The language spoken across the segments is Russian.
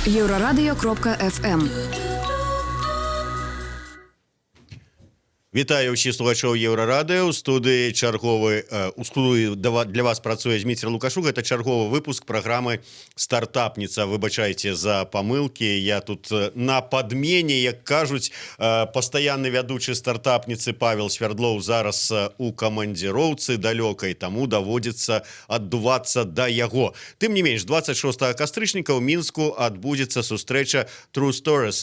Еврорадио.ФМ. Вітаю ўсіх слухачоў Еўрарадыё. У студыі для вас працуе Дмітрий Лукашук. Это чарговы выпуск праграмы «Стартапніца». Выбачайце за памылкі. Я тут на падмене, як кажуць, пастаянны вядучы стартапніцы Павел Свярдлоў зараз у камандзіроўцы далёкай, таму даводзіцца аддувацца да яго. Тым не менш, 26 кастрычніка ў Мінску адбудзецца сустрэча True Stories,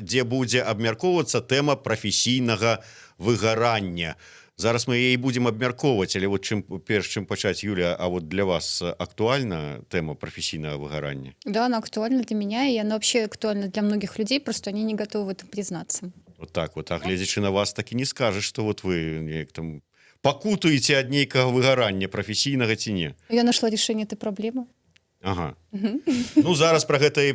дзе будзе абмяркоўвацца тэма прафесійнага выгарання. Зараз мы яе будем абмяркоўваць, але вот перш чым пачаць, Юля, а вот для вас актуальна тема профессийного выгорания? Да, она актуальна для меня, и она вообще актуальна для многих людей, просто они не готовы в этом признаться. Вот так вот, а глядзячы на вас, так и не скажешь, что вот вы неяк там пакутуеце ад нейкага выгарання прафесійнага ці не. Я нашла решение этой проблемы. Ага. Ну, зараз про гэта і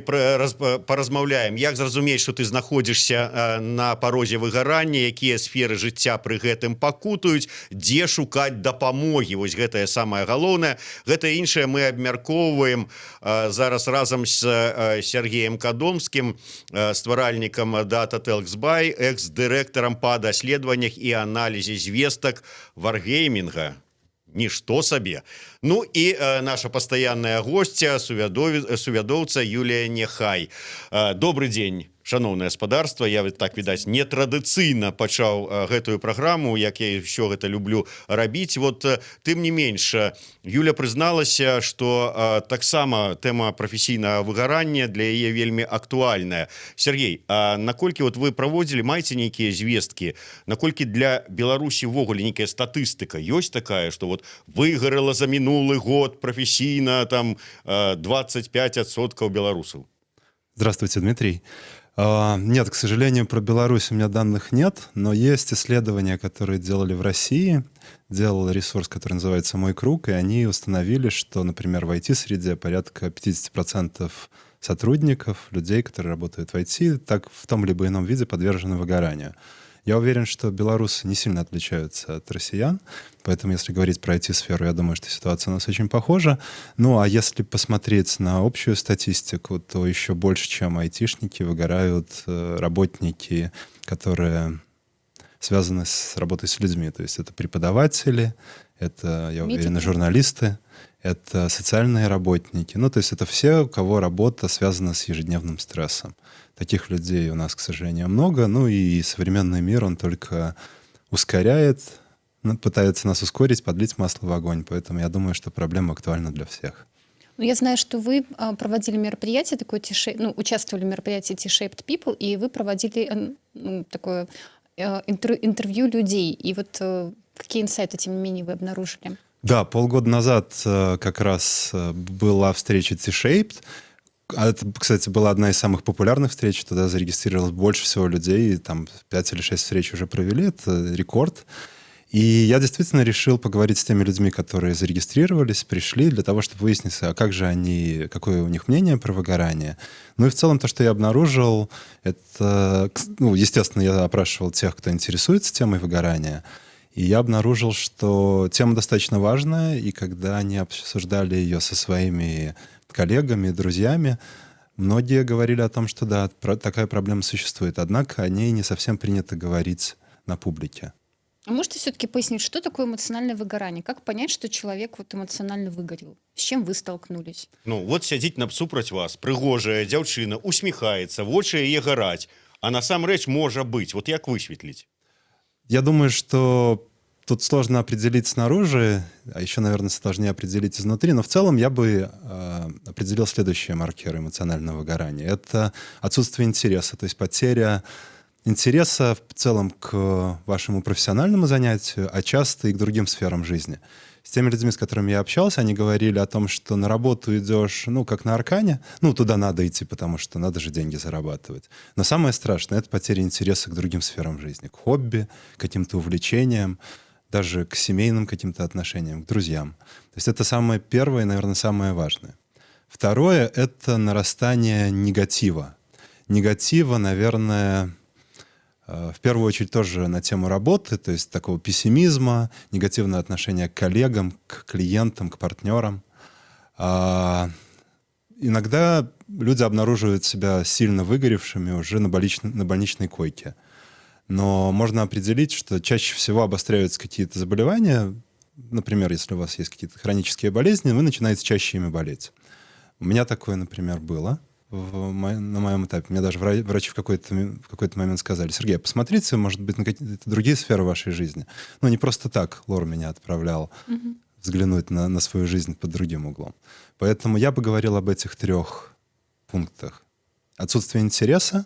паразмаўляем. Як зразумець, што ты знаходзішся на парозе выгарання, якія сферы жыцця пры гэтым пакутаюць, дзе шукаць дапамогі? Вось гэтае самае галоўнае. Гэта іншае мы абмяркоўваем зараз разам з Сергеем Кадомскім, стваральнікам Data Tells By, экс-дырэктарам па даследаваннях і аналізе звестак варгеймінга. Нішто сабе. Ну і наша пастаянная госця, сувядоўца Юлія Нехай. Добрый дзень, шановное гаспадарства. Я так, відаць, нетрадыцыйна пачаў гэтую праграму, як я ўсё гэта люблю рабіць. Вот тым не менш, Юля прызналася, што таксама тэма прафесійнага выгарання для яе вельмі актуальная. Сергей, а наколькі вот вы праводзілі, маеце нейкія звесткі, наколькі для Беларусі ўвогуле нейкая статыстыка ёсць такая, што вот выгарала за минулый год профессийно там 25% белорусов? Здравствуйте, Дмитрий. Нет, к сожалению, про Беларусь у меня данных нет, но есть исследования, которые делали в России, делал ресурс, который называется «Мой круг», и они установили, что, например, в IT-среде порядка 50% сотрудников, людей, которые работают в IT, так в том либо ином виде подвержены выгоранию. Я уверен, что белорусы не сильно отличаются от россиян, поэтому если говорить про IT-сферу, я думаю, что ситуация у нас очень похожа. Ну, а если посмотреть на общую статистику, то еще больше, чем айтишники, выгорают работники, которые связаны с работой с людьми. То есть это преподаватели, это, я уверен, журналисты, это социальные работники. Ну, то есть это все, у кого работа связана с ежедневным стрессом. Таких людей у нас, к сожалению, много. Ну и современный мир, он только ускоряет, пытается нас ускорить, подлить масло в огонь. Поэтому я думаю, что проблема актуальна для всех. Ну, я знаю, что вы проводили мероприятие, такое участвовали в мероприятии T-Shaped People, и вы проводили такое интервью людей. И вот какие инсайты, тем не менее, вы обнаружили? Да, полгода назад как раз была встреча T-Shaped. Это, кстати, была одна из самых популярных встреч. Туда зарегистрировалось больше всего людей. Там 5 или 6 встреч уже провели. Это рекорд. И я действительно решил поговорить с теми людьми, которые зарегистрировались, пришли, для того, чтобы выяснить, а как же они, какое у них мнение про выгорание. Ну и в целом то, что я обнаружил, это... Ну, естественно, я опрашивал тех, кто интересуется темой выгорания. И я обнаружил, что тема достаточно важная, и когда они обсуждали ее со своими коллегами, друзьями, многие говорили о том, что да, такая проблема существует, однако о ней не совсем принято говорить на публике. А можете все-таки пояснить, что такое эмоциональное выгорание? Как понять, что человек вот эмоционально выгорел? С чем вы столкнулись? Ну, вот сядзіць насупраць вас, прыгожая дзяўчына, усміхаецца, вочы яе гараць, а насамрэч можа быць. Вот як высветліць? Я думаю, что тут сложно определить снаружи, а еще, наверное, сложнее определить изнутри, но в целом я бы определил следующие маркеры эмоционального выгорания. Это отсутствие интереса, то есть потеря интереса в целом к вашему профессиональному занятию, а часто и к другим сферам жизни. С теми людьми, с которыми я общался, они говорили о том, что на работу идешь, ну, как на Аркане, ну, туда надо идти, потому что надо же деньги зарабатывать. Но самое страшное — это потеря интереса к другим сферам жизни, к хобби, к каким-то увлечениям, даже к семейным каким-то отношениям, к друзьям. То есть это самое первое и, наверное, самое важное. Второе — это нарастание негатива. Негатива, наверное, в первую очередь тоже на тему работы, то есть такого пессимизма, негативное отношение к коллегам, к клиентам, к партнерам. иногда люди обнаруживают себя сильно выгоревшими уже на больничной койке. Но можно определить, что чаще всего обостряются какие-то заболевания. Например, если у вас есть какие-то хронические болезни, вы начинаете чаще ими болеть. У меня такое, например, было на моем этапе. Мне даже врачи в какой-то момент сказали: Сергей, посмотрите, может быть, на какие-то другие сферы вашей жизни. Ну, не просто так Лор меня отправлял взглянуть на свою жизнь под другим углом. Поэтому я бы говорил об этих 3 пунктах. Отсутствие интереса,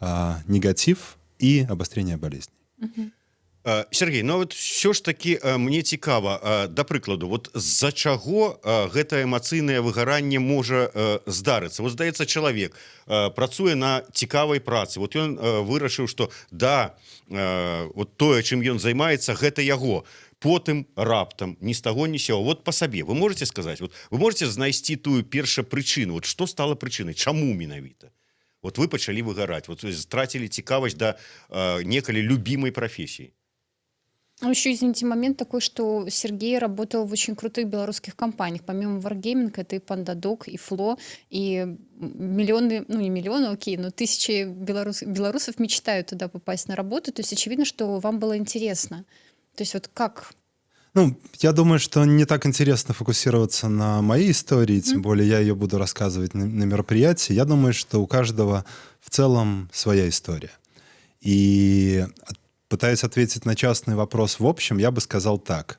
негатив и обострение болезней. Сергей, ну вот все ж таки мне цікава, да прыкладу, вот з-за чаго гэта эмацыйнае выгаранне можа здарыцца? Вот здаецца, чалавек працуе на цікавай працы, вот ён вырашыў, што да, вот тое, чым ён займаецца, гэта яго. Потым раптам ні з таго ні з сяго. Вот па сабе вы можете сказаць, вот вы можете знайсці тую першапрычыну, вот што стала прычынай, чаму менавіта? Вот вы пачалі выгараць, вот страцілі цікавасць да некалі любімай прафесіі. Ну, еще, извините, момент такой, что Сергей работал в очень крутых белорусских компаниях. Помимо Wargaming, это и PandaDoc, и Flo, и миллионы, ну не миллионы, окей, но тысячи белорусов мечтают туда попасть на работу. То есть очевидно, что вам было интересно. То есть вот как? Ну, я думаю, что не так интересно фокусироваться на моей истории, тем более я ее буду рассказывать на мероприятии. Я думаю, что у каждого в целом своя история. И пытаясь ответить на частный вопрос в общем, я бы сказал так.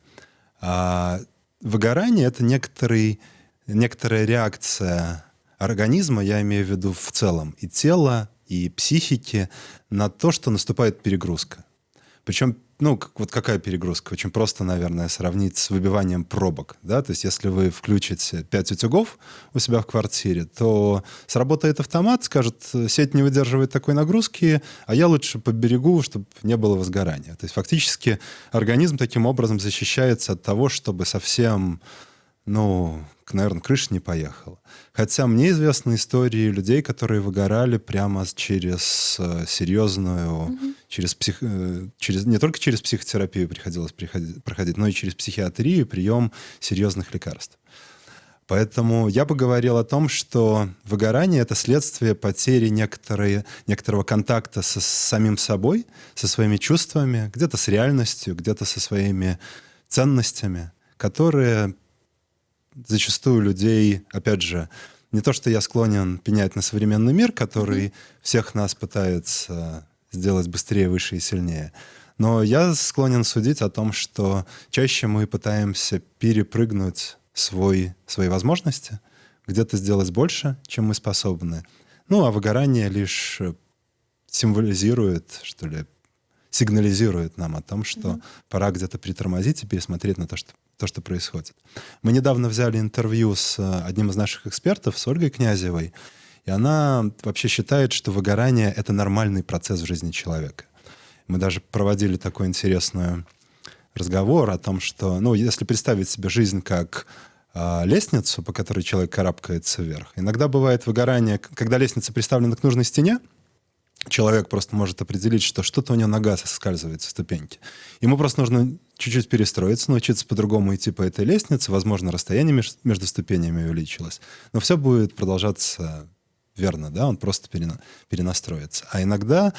Выгорание — это некоторая реакция организма, я имею в виду в целом, и тела, и психики, на то, что наступает перегрузка. Причем, ну, вот какая перегрузка? Очень просто, наверное, сравнить с выбиванием пробок. Да? То есть если вы включите 5 утюгов у себя в квартире, то сработает автомат, скажет: сеть не выдерживает такой нагрузки, а я лучше поберегу, чтобы не было возгорания. То есть фактически организм таким образом защищается от того, чтобы совсем, наверное, крыша не поехала. Хотя мне известны истории людей, которые выгорали прямо через серьезную... не только через психотерапию приходилось проходить, но и через психиатрию, прием серьезных лекарств. Поэтому я бы говорил о том, что выгорание — это следствие потери некоторого контакта с самим собой, со своими чувствами, где-то с реальностью, где-то со своими ценностями, которые зачастую людей, опять же, не то, что я склонен пенять на современный мир, который всех нас пытается сделать быстрее, выше и сильнее, но я склонен судить о том, что чаще мы пытаемся перепрыгнуть свои возможности, где-то сделать больше, чем мы способны. А выгорание лишь символизирует, что ли, сигнализирует нам о том, что пора где-то притормозить и пересмотреть на то, что происходит. Мы недавно взяли интервью с одним из наших экспертов, с Ольгой Князевой, и она вообще считает, что выгорание — это нормальный процесс в жизни человека. Мы даже проводили такой интересный разговор о том, что, если представить себе жизнь как лестницу, по которой человек карабкается вверх, иногда бывает выгорание, когда лестница приставлена к нужной стене, человек просто может определить, что что-то у него нога соскальзывает со ступеньки. Ему просто нужно чуть-чуть перестроиться, научиться по-другому идти по этой лестнице. Возможно, расстояние между ступенями увеличилось. Но все будет продолжаться верно, да? Он просто перенастроится. А иногда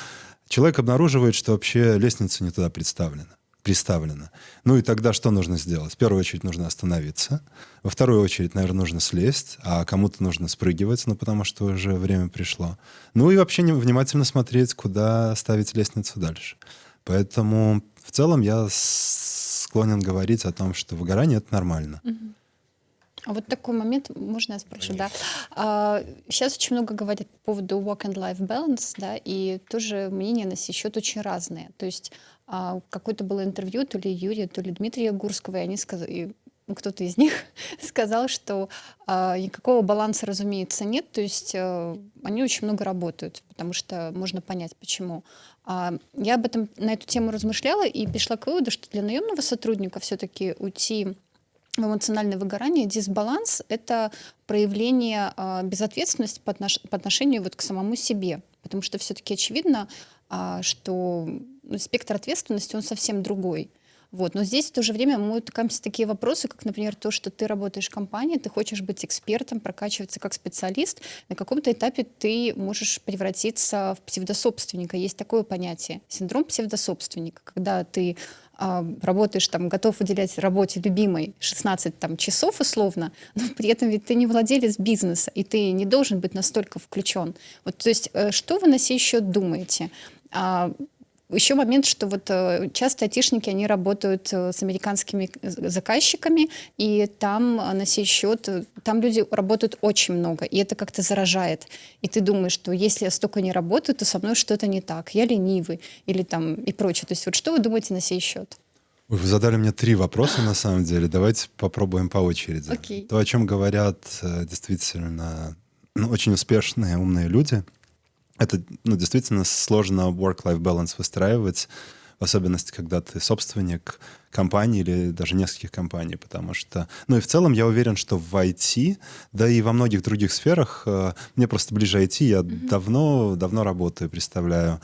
человек обнаруживает, что вообще лестница не туда приставлена. И тогда что нужно сделать? В первую очередь нужно остановиться. Во вторую очередь, наверное, нужно слезть, а кому-то нужно спрыгивать, потому что уже время пришло. И вообще внимательно смотреть, куда ставить лестницу дальше. Поэтому в целом я склонен говорить о том, что выгорание — это нормально. А вот такой момент, можно я спрошу, да? Сейчас очень много говорят по поводу work and life balance, да, и тоже мнения на сей счет очень разные. То есть какое-то было интервью то ли Юрия, то ли Дмитрия Гурского, и они сказали, кто-то из них сказал, что никакого баланса, разумеется, нет, то есть они очень много работают, потому что можно понять, почему. Я на эту тему размышляла и пришла к выводу, что для наемного сотрудника все-таки уйти в эмоциональное выгорание, дисбаланс — это проявление безответственности по отношению к самому себе. Потому что все-таки очевидно, что спектр ответственности, он совсем другой. Вот. Но здесь в то же время мы утыкаемся в такие вопросы, как, например, то, что ты работаешь в компании, ты хочешь быть экспертом, прокачиваться как специалист, на каком-то этапе ты можешь превратиться в псевдособственника. Есть такое понятие — синдром псевдособственника, когда ты работаешь, там, готов уделять работе любимой 16 там, часов условно, но при этом ведь ты не владелец бизнеса, и ты не должен быть настолько включен. Вот, то есть что вы на сей счет думаете? Еще момент, что вот часто айтишники, они работают с американскими заказчиками, и там на сей счет, там люди работают очень много, и это как-то заражает. И ты думаешь, что если я столько не работаю, то со мной что-то не так, я ленивый или там и прочее. То есть вот что вы думаете на сей счет? Вы задали мне 3 вопроса, на самом деле. Давайте попробуем по очереди. Окей. То, о чем говорят действительно очень успешные, умные люди, это действительно сложно work-life balance выстраивать, в особенности, когда ты собственник компании или даже нескольких компаний, потому что... Ну и в целом я уверен, что в IT, да и во многих других сферах, мне просто ближе IT, я давно работаю, представляю.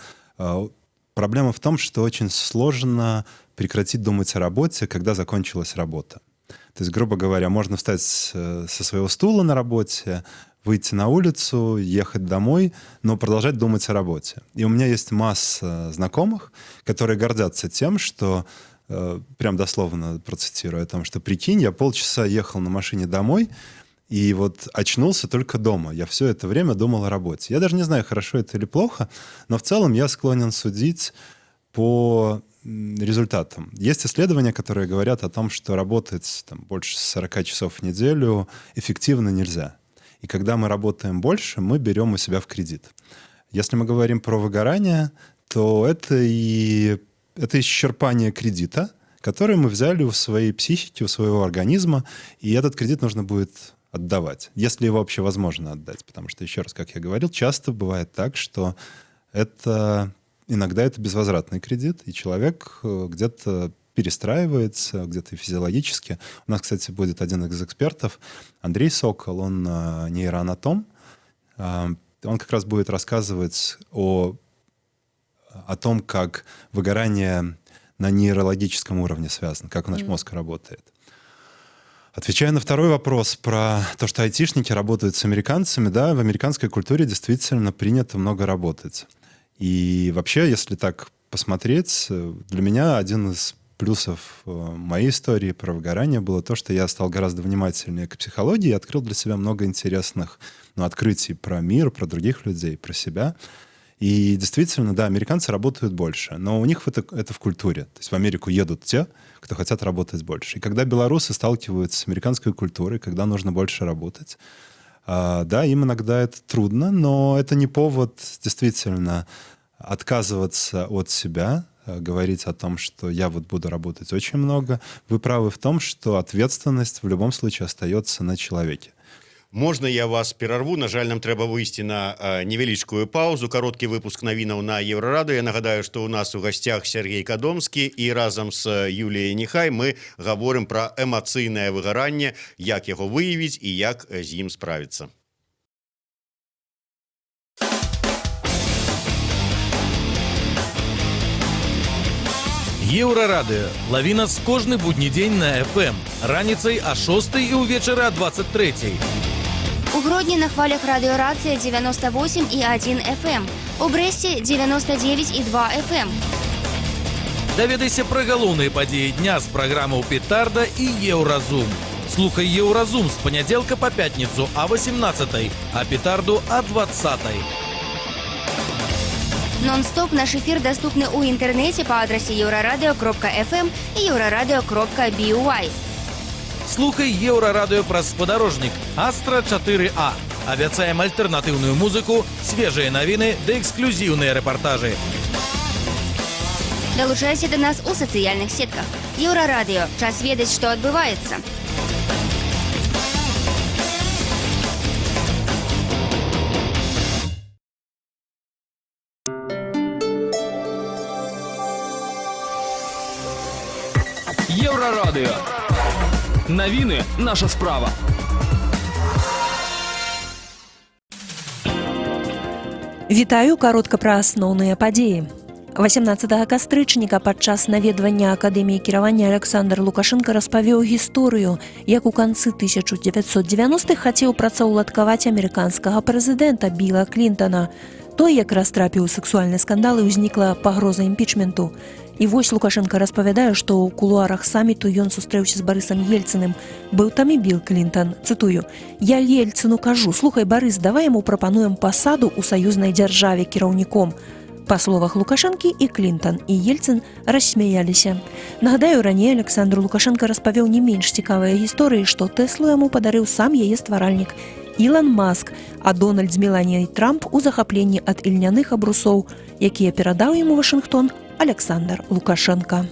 Проблема в том, что очень сложно прекратить думать о работе, когда закончилась работа. То есть, грубо говоря, можно встать со своего стула на работе, выйти на улицу, ехать домой, но продолжать думать о работе. И у меня есть масса знакомых, которые гордятся тем, что, прям дословно процитирую, о том, что прикинь, я полчаса ехал на машине домой, и вот очнулся только дома. Я все это время думал о работе. Я даже не знаю, хорошо это или плохо, но в целом я склонен судить по результатам. Есть исследования, которые говорят о том, что работать там, больше 40 часов в неделю эффективно нельзя. И когда мы работаем больше, мы берем у себя в кредит. Если мы говорим про выгорание, то это исчерпание кредита, который мы взяли у своей психики, у своего организма, и этот кредит нужно будет отдавать, если его вообще возможно отдать. Потому что, еще раз, как я говорил, часто бывает так, что иногда это безвозвратный кредит, и человек где-то перестраивается, где-то физиологически. У нас, кстати, будет один из экспертов, Андрей Сокол, он нейроанатом. Он как раз будет рассказывать о том, как выгорание на нейрологическом уровне связано, как наш мозг работает. Отвечая на второй вопрос про то, что айтишники работают с американцами, да, в американской культуре действительно принято много работать. И вообще, если так посмотреть, для меня один из плюсов моей истории про выгорание было то, что я стал гораздо внимательнее к психологии и открыл для себя много интересных открытий про мир, про других людей, про себя. И действительно, да, американцы работают больше, но у них это в культуре. То есть в Америку едут те, кто хотят работать больше. И когда белорусы сталкиваются с американской культурой, когда нужно больше работать, да, им иногда это трудно, но это не повод действительно отказываться от себя, говорить о том, что я вот буду работать очень много. Вы правы в том, что ответственность в любом случае остается на человеке. Можна я вас перарву? На жаль, нам трэба выйсці на невялічкую паузу. Кароткі выпуск навінаў на Еўрарадыё. Я нагадаю, што ў нас у гасцях Сергей Кадомскі і разам з Юліяй Нехай мы гаворым пра эмацыйнае выгаранне, як яго выявіць і як з ім справіцца. Еўрарадыё. Лаві нас кожны будні дзень на FM. Раніцай о 6 і ўвечары о 23. У Гродні на хвалях радіорація 98,1 FM. У Брэсце 99,2 FM. Даведайся пра галоўныя падзеі дня з праграмаў «Петарда» і «Еўразум». Слухай «Еўразум» з панядзелка па пятніцу о 18, а «Петарду» о 20. Нон-стоп наш эфир доступны у интернете по адресе euroradio.fm и euroradio.by. Слухай «Еўрарадыё» праз спадарожнік Астра 4А. Абяцаем альтэрнатыўную музыку, свежыя навіны ды эксклюзіўныя рэпартажы. Долучайся до нас у социальных сетках. Еўрарадыё. Час ведаць, што адбываецца. Еўрарадыё. Навіны – наша справа. Вітаю, каротка пра асноўныя падзеі. 18 кастрычніка падчас наведвання Акадэміі кіравання Александр Лукашенко распавёў гісторыю, як у канцы 1990-х хацеў працаўладкаваць амерыканскага прэзідэнта Біла Клінтана. Той якраз трапіў у сексуальны скандал і ўзнікла пагроза імпічменту. І вось Лукашенко распавядае, што ў кулуарах саміту ён сустрэўся з Барысам Ельцыным. Быў там і Біл Клінтан. Цытую: «Я Ельцыну кажу: слухай, Барыс, давай яму прапануем пасаду ў саюзнай дзяржаве кіраўніком». Па словах Лукашэнкі, і Клінтан, і Ельцын рассмяяліся. Нагадаю, раней Александр Лукашенко распавёў не менш цікавыя гісторыі, што Тэслу яму падарыў сам яе стваральнік Ілан Маск, а Дональд з Меланіяй Трамп у захапленні ад ільняных абрусоў, якія перадаў яму Вашынгтон Александр Лукашенко.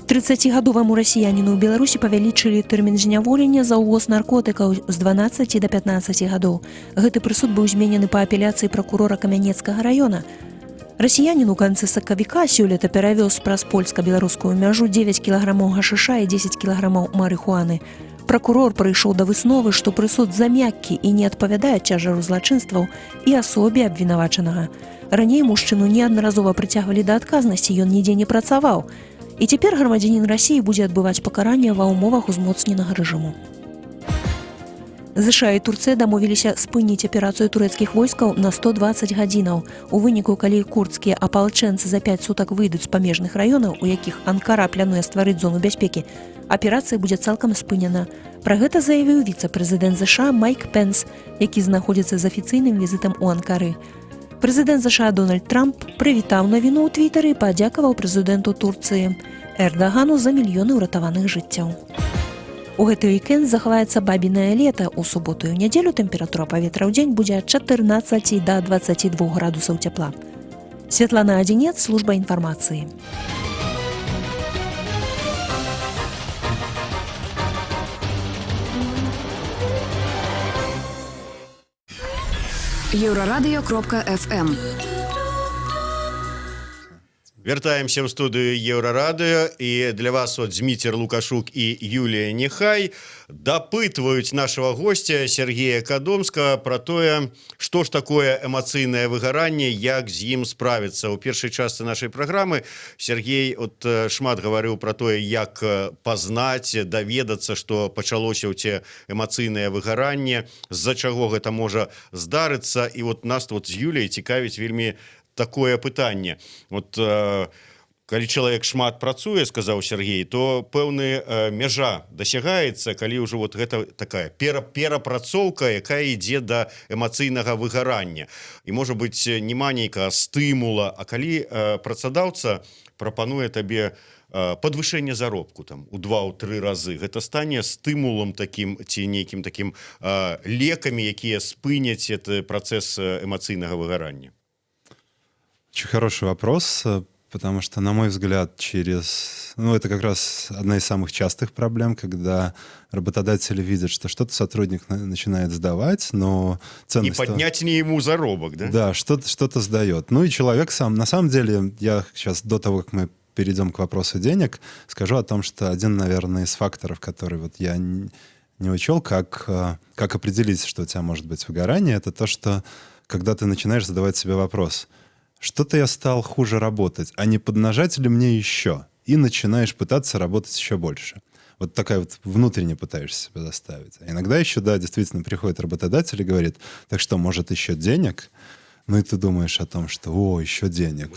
30гадоваму расіяніну ў Беларусі павялічылі тэрмін зняволення за ўвоз наркотыкаў з 12 да 15 гадоў. Гэты прысуд быў зменены па апеляцыі пракурора Камянецкага раёна. Расіянін у канцы сакавіка сёлета перавёз праз польска-беларускую мяжу 9 кілаграмаў гашыша і 10 кілаграмаў марыхуаны. Пракурор прыйшоў да высновы, што прысуд замяккі і не адпавядае цяжару злачынстваў і асобе абвінавачанага. Раней мужчыну неаднаразова прыцягвалі да адказнасці, ён нідзе не працаваў. І цяпер грамадзянін Расіі будзе адбываць пакаранне ва ўмовах узмоцненага рэжыму. ЗША і Турцыя дамовіліся спыніць аперацыю турэцкіх войскаў на 120 гадзінаў. У выніку, калі курдскія апалчэнцы за 5 сутак выйдуць з памежных раёнаў, у якіх Анкара плануе стварыць зону бяспекі, аперацыя будзе цалкам спынена. Пра гэта заявіў віцэ-прэзідэнт ЗША Майк Пенс, які знаходзіцца з афіцыйным візітам у Анкары. Прэзідэнт ЗША Дональд Трамп прывітаў навіну ў твітары і падзякаваў прэзідэнту Турцыі Эрдагану за мільёны ўратаваных жыццяў. У гэты уікенд захаваецца бабінае лета. У суботу і ў нядзелю тэмпература паветра ў дзень будзе ад 14 да 22 градусаў цяпла. Святлана Адзінец, служба інфармацыі. Еўрарадыё.фм. Вяртаемся ў студыю Еўрарадыё, і для вас от Зміцер Лукашук і Юлія Нехай дапытваюць нашего гостя Сергея Кадомскага про тое, што ж такое эмацыйнае выгаранне, як з ім справіцца. У першай частцы нашай праграмы Сергей шмат гаварыў про тое, як пазнаць, даведацца, што пачалося ў те эмацыйнае выгаранне, з-за чаго гэта можа здарыцца. І нас з Юліяй цікавіць вельмі такое пытанне. Калі чалавек шмат працуе, сказаў Сергей, то пэўны мяжа дасягаецца, калі ўжо гэта такая перапрацоўка, якая ідзе да эмацыйнага выгарання. І можа быць няма нейкага стымула, а калі працадаўца прапануе табе падвышэнне заробку у 2-3 разы, гэта стане стымулам такім ці нейкім такім лекамі, якія спыняць гэты працэс эмацыйнага выгарання? Очень хороший вопрос, потому что, на мой взгляд, это как раз одна из самых частых проблем, когда работодатели видят, что что-то сотрудник начинает сдавать, но ценность... И поднять не ему заработок, да? Да, что-то сдает. Ну и человек сам... На самом деле, я сейчас, до того, как мы перейдем к вопросу денег, скажу о том, что один, наверное, из факторов, который я не учел, как определить, что у тебя может быть выгорание, это то, что когда ты начинаешь задавать себе вопрос: что-то я стал хуже работать, а не поднажать ли мне еще? И начинаешь пытаться работать еще больше. Вот такая внутренне пытаешься себя заставить. А иногда еще, да, действительно приходит работодатель и говорит: так что, может, еще денег? Ну и ты думаешь о том, что, еще денег.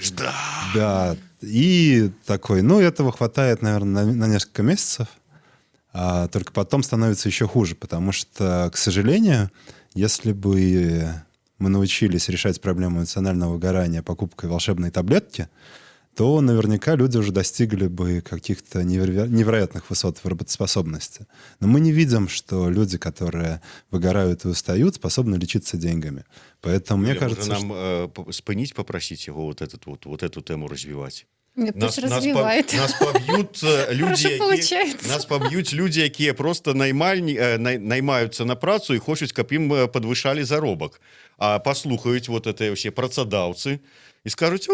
Да. И такой, этого хватает, наверное, на несколько месяцев, а только потом становится еще хуже, потому что, к сожалению, если бы мы научились решать проблему эмоционального выгорания покупкой волшебной таблетки, то наверняка люди уже достигли бы каких-то невероятных высот в работоспособности. Но мы не видим, что люди, которые выгорают и устают, способны лечиться деньгами. Поэтому мне кажется, нам спынить, попросить его эту тему развивать. Нет, нас побьют люди, якія просто наймаюцца на працу і хочуць, каб ім падвышалі заробак. А паслухаюць это ўсе працадаўцы і скажуць: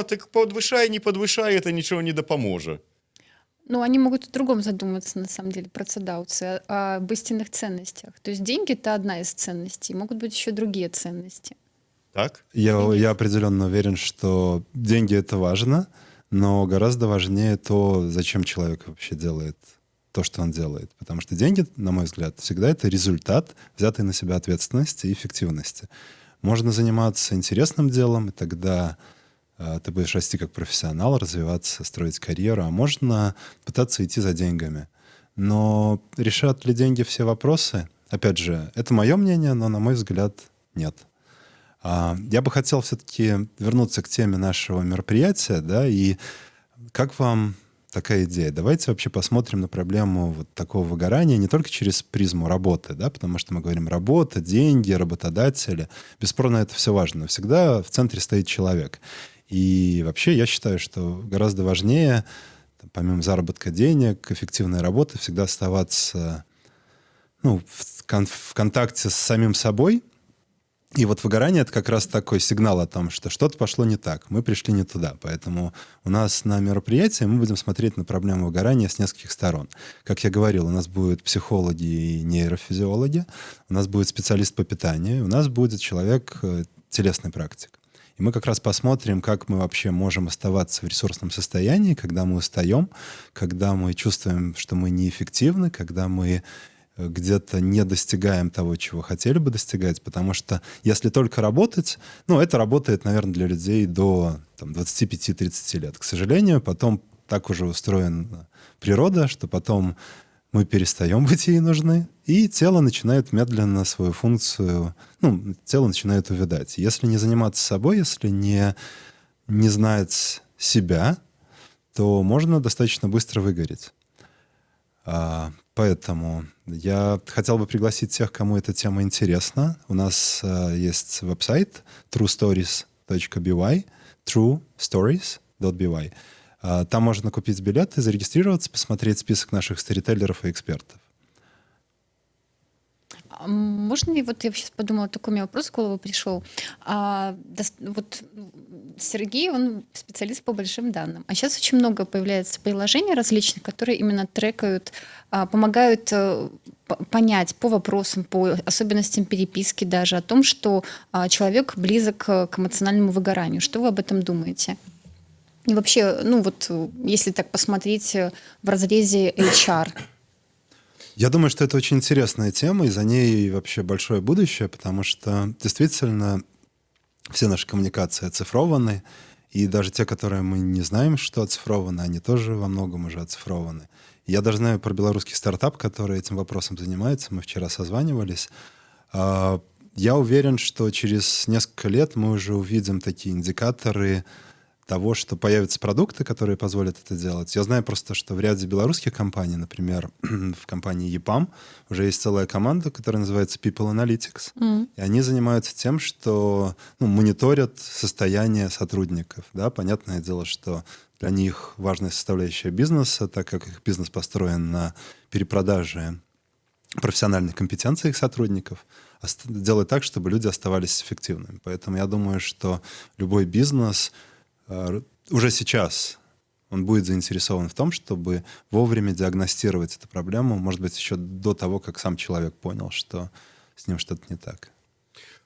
так подвышай, не подвышай, это ничего не дапаможа. Они могут о другом задуматься, на самом деле, працадаўцы, об истинных ценностях. То есть деньги — это одна из ценностей, могут быть еще другие ценности. Так? Я определенно уверен, что деньги — это важно, но гораздо важнее то, зачем человек вообще делает то, что он делает. Потому что деньги, на мой взгляд, всегда это результат взятой на себя ответственности и эффективности. Можно заниматься интересным делом, и тогда ты будешь расти как профессионал, развиваться, строить карьеру, а можно пытаться идти за деньгами. Но решат ли деньги все вопросы? Опять же, это мое мнение, но, на мой взгляд, нет. Я бы хотел все-таки вернуться к теме нашего мероприятия, да, и как вам такая идея? Давайте вообще посмотрим на проблему вот такого выгорания не только через призму работы, да, потому что мы говорим работа, деньги, работодатели. Бесспорно, это все важно, но всегда в центре стоит человек. И вообще я считаю, что гораздо важнее, помимо заработка денег, эффективной работы, всегда оставаться в контакте с самим собой. И вот выгорание — это как раз такой сигнал о том, что что-то пошло не так, мы пришли не туда. Поэтому у нас на мероприятии мы будем смотреть на проблему выгорания с нескольких сторон. Как я говорил, у нас будут психологи и нейрофизиологи, у нас будет специалист по питанию, у нас будет человек, телесный практик. И мы как раз посмотрим, как мы вообще можем оставаться в ресурсном состоянии, когда мы устаем, когда мы чувствуем, что мы неэффективны, когда мы где-то не достигаем того, чего хотели бы достигать, потому что если только работать, это работает, наверное, для людей до 25-30 лет. К сожалению, потом так уже устроена природа, что потом мы перестаем быть ей нужны, и тело начинает медленно свою функцию, тело начинает увядать. Если не заниматься собой, если не знать себя, то можно достаточно быстро выгореть. Поэтому я хотел бы пригласить тех, кому эта тема интересна. У нас есть веб-сайт truestories.by, truestories.by. Там можно купить билеты, зарегистрироваться, посмотреть список наших сторителлеров и экспертов. Можно ли, вот я сейчас подумала, такой у меня вопрос в голову пришел. Вот Сергей, он специалист по большим данным. А сейчас очень много появляется приложений различных, которые именно трекают, помогают понять по вопросам, по особенностям переписки даже о том, что человек близок к эмоциональному выгоранию. Что вы об этом думаете? И вообще, если так посмотреть в разрезе HR. Я думаю, что это очень интересная тема, и за ней вообще большое будущее, потому что действительно все наши коммуникации оцифрованы, и даже те, которые мы не знаем, что оцифрованы, они тоже во многом уже оцифрованы. Я даже знаю про белорусский стартап, который этим вопросом занимается, мы вчера созванивались. Я уверен, что через несколько лет мы уже увидим такие индикаторы того, что появятся продукты, которые позволят это делать. Я знаю просто, что в ряде белорусских компаний, например, в компании EPAM, уже есть целая команда, которая называется People Analytics. И они занимаются тем, что мониторят состояние сотрудников. Да? Понятное дело, что для них важная составляющая бизнеса, так как их бизнес построен на перепродаже профессиональных компетенций их сотрудников, делать так, чтобы люди оставались эффективными. Поэтому я думаю, что любой бизнес уже сейчас он будет заинтересован в том, чтобы вовремя диагностировать эту проблему, может быть, еще до того, как сам человек понял, что с ним что-то не так.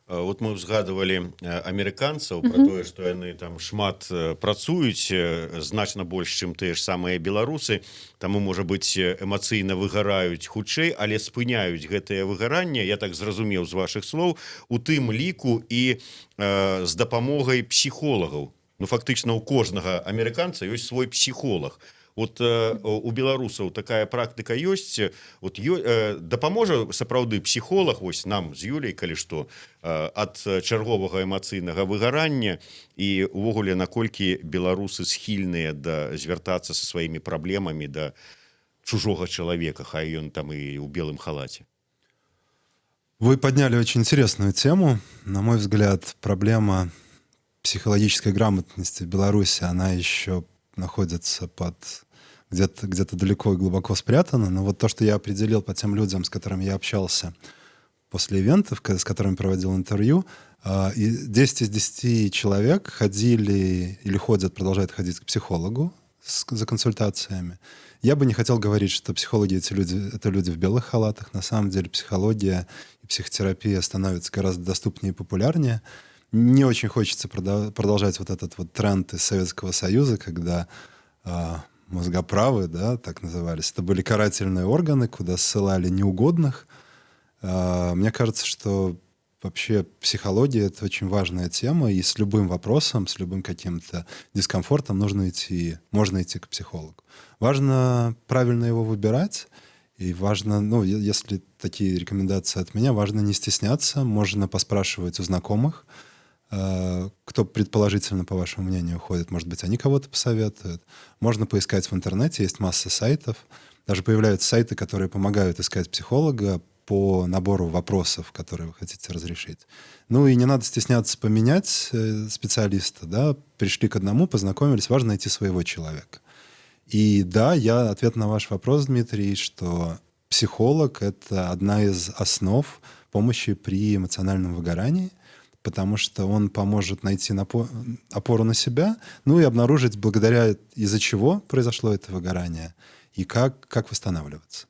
Вот мы узгадывали амерыканцаў про тое, што яны там шмат працуюць, значна больш, чым тыя ж самыя беларусы, таму, можа быць, эмацыйна выгараюць хутчэй, але спыняюць гэтае выгаранне, я так зразумеў з вашых слоў, у тым ліку і з дапамогай псіхолагаў. Фактычна у кожнага амерыканца ёсць свой псіхолог. Вот у беларусаў такая практыка ёсць. Вот дапаможа сапраўды псіхолог, вось нам з Юляй, калі што, ад чарговага эмацыйнага выгарання, і увогуле наколькі беларусы схільныя звяртацца са сваімі праблемамі да чужога чалавека, хай ён там і ў белым халаце. Вы подняли очень интересную тему. На мой взгляд, проблема психологической грамотности в Беларуси, она еще находится где-то далеко и глубоко спрятана. Но вот то, что я определил по тем людям, с которыми я общался после ивентов, с которыми проводил интервью, 10 из 10 человек ходили или продолжают ходить к психологу за консультациями. Я бы не хотел говорить, что психологи это люди в белых халатах. На самом деле психология и психотерапия становятся гораздо доступнее и популярнее. не очень хочется продолжать вот этот вот тренд из Советского Союза, когда мозгоправы, да, так назывались, это были карательные органы, куда ссылали неугодных. Мне кажется, что вообще психология — это очень важная тема, и с любым вопросом, с любым каким-то дискомфортом можно идти к психологу. Важно правильно его выбирать, и важно, ну, если такие рекомендации от меня, важно не стесняться, можно поспрашивать у знакомых, кто предположительно, по вашему мнению, ходит. Может быть, они кого-то посоветуют. Можно поискать в интернете, есть масса сайтов. Даже появляются сайты, которые помогают искать психолога по набору вопросов, которые вы хотите разрешить. Ну и не надо стесняться поменять специалиста. Да? Пришли к одному, познакомились, важно найти своего человека. И да, ответ на ваш вопрос, Дмитрий, что психолог — это одна из основ помощи при эмоциональном выгорании, потому что он поможет найти опору на себя, ну и обнаружить, благодаря из-за чего произошло это выгорание, и как восстанавливаться.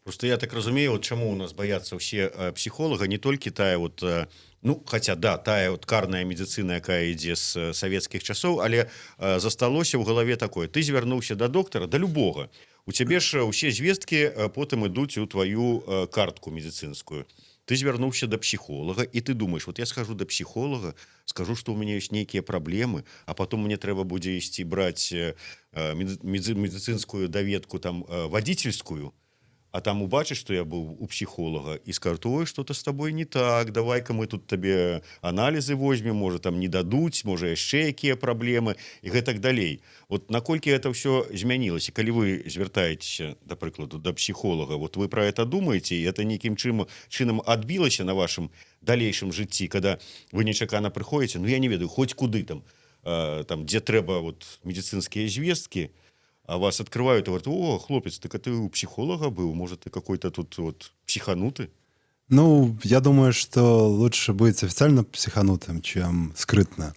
Просто я так разумею, вот чаму у нас боятся все психолога, не толькі тая вот, ну, хотя да, тая вот карная медицина, якая ідзе з савецкіх часоў, але засталося ў галаве такое: ты звярнуўся да доктара, да любога, у цябе ж усе звесткі потым ідуць у твою картку медицинскую. Ты звярнуўся да психолога, і ты думаешь, вот я схожу до психолога, скажу, что у меня есть некие проблемы, а потом мне трэба будзе ісці браць медицинскую даведку там водительскую, а там убачыць, что я был у психолога, и скажут: ой, что-то с тобой не так, давай-ка мы тут тебе анализы возьмем, может там не дадуць, может яшчэ якія праблемы, и гэтак далей. Вот наколькі это все змянілася, калі вы звяртаецеся, да прыкладу, да психолога, вот вы про это думаете, и это нейкім чынам адбілася на вашем далейшем жыцці, когда вы нечакана прыходзіце, ну я не ведаю, хоть куды там, где трэба вот медицинские звесткі, а вас открывают и говорят: о, хлопец, так ты у психолога был, может, ты какой-то тут вот психанутый? Ну, я думаю, что лучше быть официально психанутым, чем скрытно.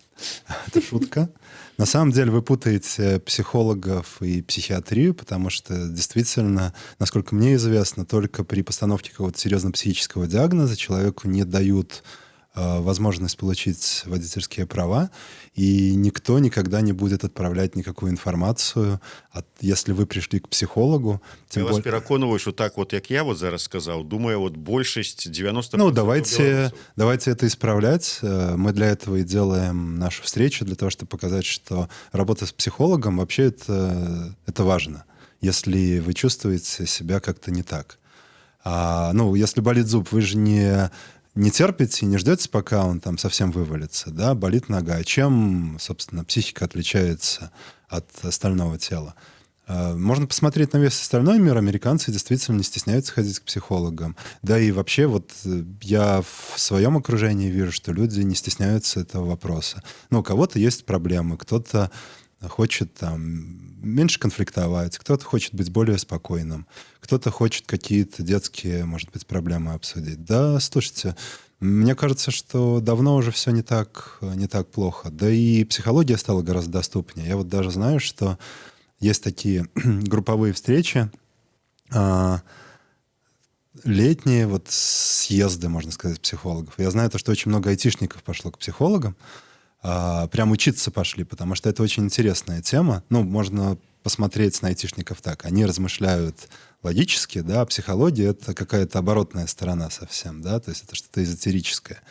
Это шутка. На самом деле вы путаете психологов и психиатрию, потому что действительно, насколько мне известно, только при постановке какого-то серьезного психического диагноза человеку не дают возможность получить водительские права, и никто никогда не будет отправлять никакую информацию, если вы пришли к психологу. Я вас пераконываю, что так вот, як я вот зараз сказал, думаю, вот большесть 90%. Ну, давайте это исправлять. Мы для этого и делаем нашу встречу, для того, чтобы показать, что работа с психологом вообще это важно, если вы чувствуете себя как-то не так. Ну, если болит зуб, вы же не терпите, не ждете, пока он там совсем вывалится, да, болит нога. Чем, собственно, психика отличается от остального тела? Можно посмотреть на весь остальной мир. Американцы действительно не стесняются ходить к психологам. Да и вообще вот я в своем окружении вижу, что люди не стесняются этого вопроса. Ну, у кого-то есть проблемы, кто-то хочет там меньше конфликтовать, кто-то хочет быть более спокойным, кто-то хочет какие-то детские, может быть, проблемы обсудить. Да, слушайте, мне кажется, что давно уже все не так плохо. Да и психология стала гораздо доступнее. Я вот даже знаю, что есть такие групповые встречи, летние вот съезды, можно сказать, психологов. Я знаю, что очень много айтишников пошло к психологам, прям учиться пошли, потому что это очень интересная тема. Ну, можно посмотреть на айтишников так. Они размышляют логически, да, а психология — это какая-то оборотная сторона совсем, да, то есть это что-то эзотерическое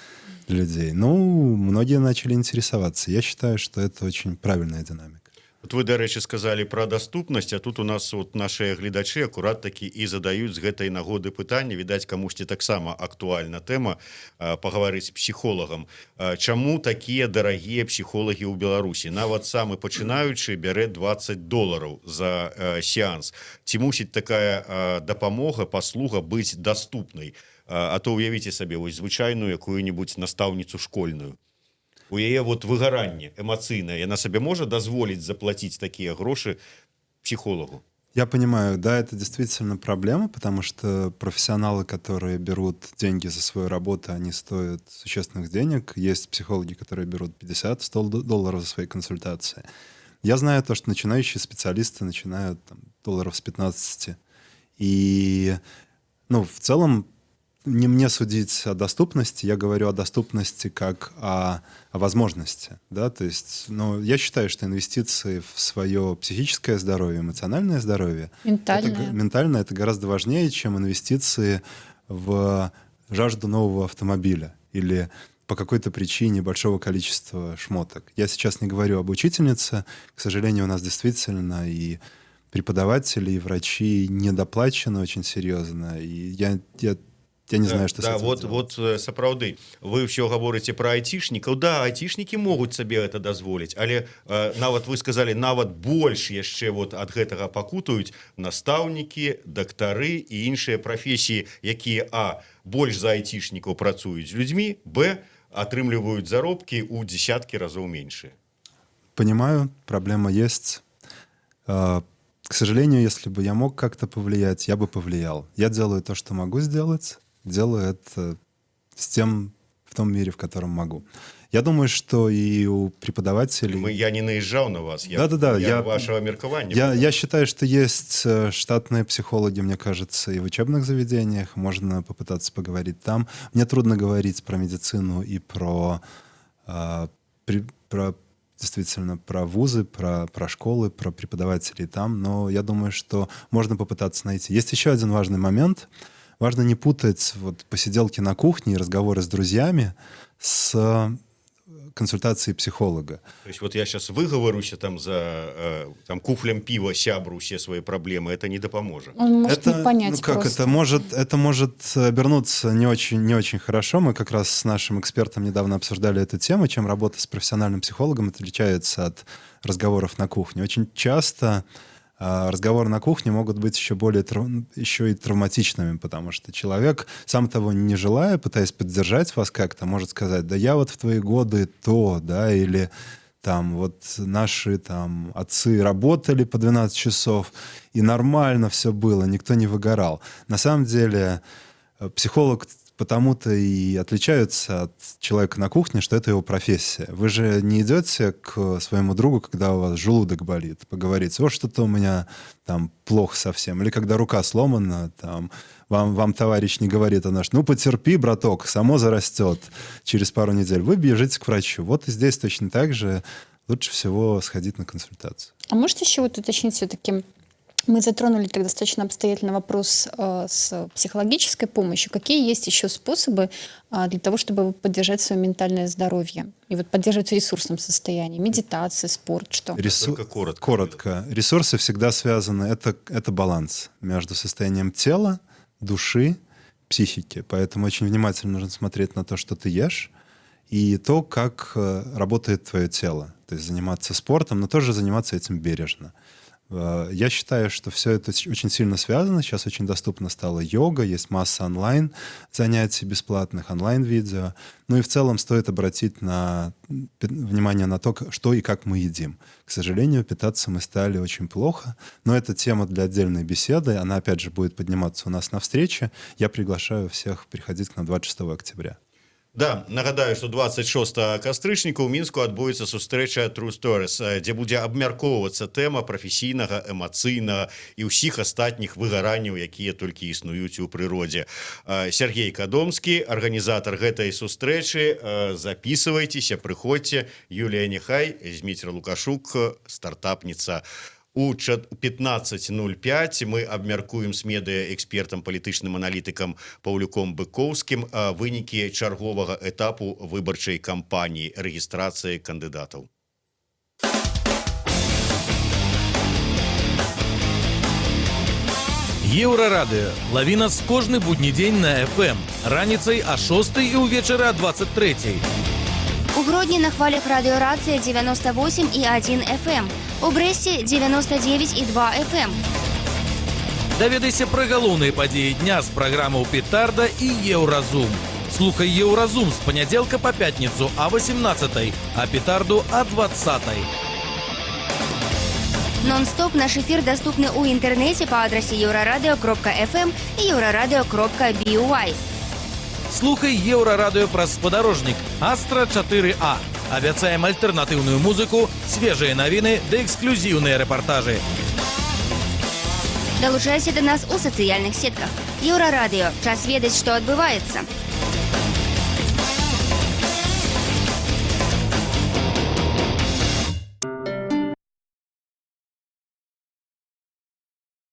для людей. Ну, многие начали интересоваться. Я считаю, что это очень правильная динамика. Вот вы, дарэчы, сказали про доступнасць, а тут у нас вот наши гледачы акурат такі і задаюць з гэтай нагоды пытанне, відаць, камусьці таксама актуальна тэма пагаварыць з псіхолагам. Чаму такія дарагія псіхолагі ў Беларусі? Нават самы пачынаючы бярэ $20 за сеанс. Ці мусіць такая дапамога, паслуга быць даступнай? А то уявіце сабе вось звычайную якую-нибудь настаўніцу школьную. У яе вот выгаранне эмоцыйнае, яна сабе можа дазволіць заплатіць такія грошы психологу? Я понимаю, да, это действительно проблема, потому что профессионалы, которые берут деньги за свою работу, они стоят существенных денег. Есть психологи, которые берут $50-100 за свои консультации. Я знаю то, что начинающие специалисты начинают там, $15. И, ну, в целом, не мне судить о доступности, я говорю о доступности как о возможности. Да? То есть, я считаю, что инвестиции в свое психическое здоровье, эмоциональное здоровье, ментальное, это гораздо важнее, чем инвестиции в жажду нового автомобиля или по какой-то причине большого количества шмоток. Я сейчас не говорю об учительнице. К сожалению, у нас действительно и преподаватели, и врачи недоплачены очень серьезно. И я не знаю, что с этим делать. Вот сапраўды, вы все говорите про айтишников. Да, айтишники могут себе это дозволить, але нават вы сказали, нават больше яшчэ вот от гэтага пакутаюць настаўнікі, дактары и іншыя профессии, якія больше за айтишников працуюць з людьми, атрымліваюць заробки у десятки разов меньше. Понимаю, проблема есть. К сожалению, если бы я мог как-то повлиять, я бы повлиял. Я делаю то, что могу сделать, делаю это в том мире, в котором могу. Я думаю, что и у преподавателей... Я не наезжал на вас, я вашего меркования. Я считаю, что есть штатные психологи, мне кажется, и в учебных заведениях. Можно попытаться поговорить там. Мне трудно говорить про медицину и про действительно про вузы, про школы, про преподавателей там. Но я думаю, что можно попытаться найти. Есть еще один важный момент. Важно не путать посиделки на кухне и разговоры с друзьями с консультации психолога. То есть вот я сейчас выговорюсь за куфлем пива сябру все свои проблемы, это не допоможет. Он может не понять просто. Это может обернуться не очень хорошо. Мы как раз с нашим экспертом недавно обсуждали эту тему, чем работа с профессиональным психологом отличается от разговоров на кухне. Очень часто разговоры на кухне могут быть еще и травматичными, потому что человек, сам того не желая, пытаясь поддержать вас как-то, может сказать: да я вот в твои годы или наши отцы работали по 12 часов, и нормально все было, никто не выгорал. На самом деле психолог потому-то и отличаются от человека на кухне, что это его профессия. Вы же не идете к своему другу, когда у вас желудок болит, поговорить: вот что-то у меня плохо совсем. Или когда рука сломана, вам товарищ не говорит, потерпи, браток, само зарастет через пару недель. Вы бежите к врачу. Вот и здесь точно так же лучше всего сходить на консультацию. А можете еще уточнить все-таки? Мы затронули так достаточно обстоятельно вопрос с психологической помощью. Какие есть еще способы для того, чтобы поддержать свое ментальное здоровье и поддерживать в ресурсном состоянии? Медитация, спорт, что? Коротко. Ресурсы всегда связаны. Это баланс между состоянием тела, души, психики. Поэтому очень внимательно нужно смотреть на то, что ты ешь, и то, как работает твое тело. То есть заниматься спортом, но тоже заниматься этим бережно. Я считаю, что все это очень сильно связано. Сейчас очень доступна стала йога, есть масса онлайн-занятий бесплатных, онлайн-видео. Ну и в целом стоит обратить внимание на то, что и как мы едим. К сожалению, питаться мы стали очень плохо, но это тема для отдельной беседы. Она, опять же, будет подниматься у нас на встрече. Я приглашаю всех приходить к нам 26 октября. Да, нагадаю, что 26 кастрычніка ў Мінску адбудзецца сустрэча True Stories, дзе будзе абмяркоўвацца тэма прафесійнага, эмацыйнага і ўсіх астатніх выгаранняў, якія толькі існуюць у прыродзе. Сергей Кадомскі, арганізатар гэтай сустрэчы. Записывайтеся, прыходзьце. Юлія Нехай, Зміцер Лукашук, стартапніца. У 15:05 мы абмяркуем з медыаэкспертам, палітычным аналітыкам Паўлюком Быкоўскім вынікі чарговага этапу выбарчай кампаніі рэгістрацыі кандыдатаў. Еўрарадыё. Лавіна з кожны будні дзень на FM. Раніцай о 6 і ўвечары о 23. У Гродні на хвалях радіорація 98,1 FM. У Брэсце 99,2 FM. Даведайся пра галоўныя падзеі дня з праграмаў «Петарда» і «Еўразум». Слухай «Еўразум» з панядзелка па пятніцу о 18, а «Петарду» о 20. Нон-стоп наш эфир доступны у интернете по адресе euraradio.fm и euraradio.by. Слухай «Еўрарадыё» праз спадарожнік Астра 4А. Абяцаем альтэрнатыўную музыку, свежыя навіны ды эксклюзіўныя рэпартажы. Долучайся до нас у социальных сетках. Еўрарадыё. Час ведаць, што адбываецца.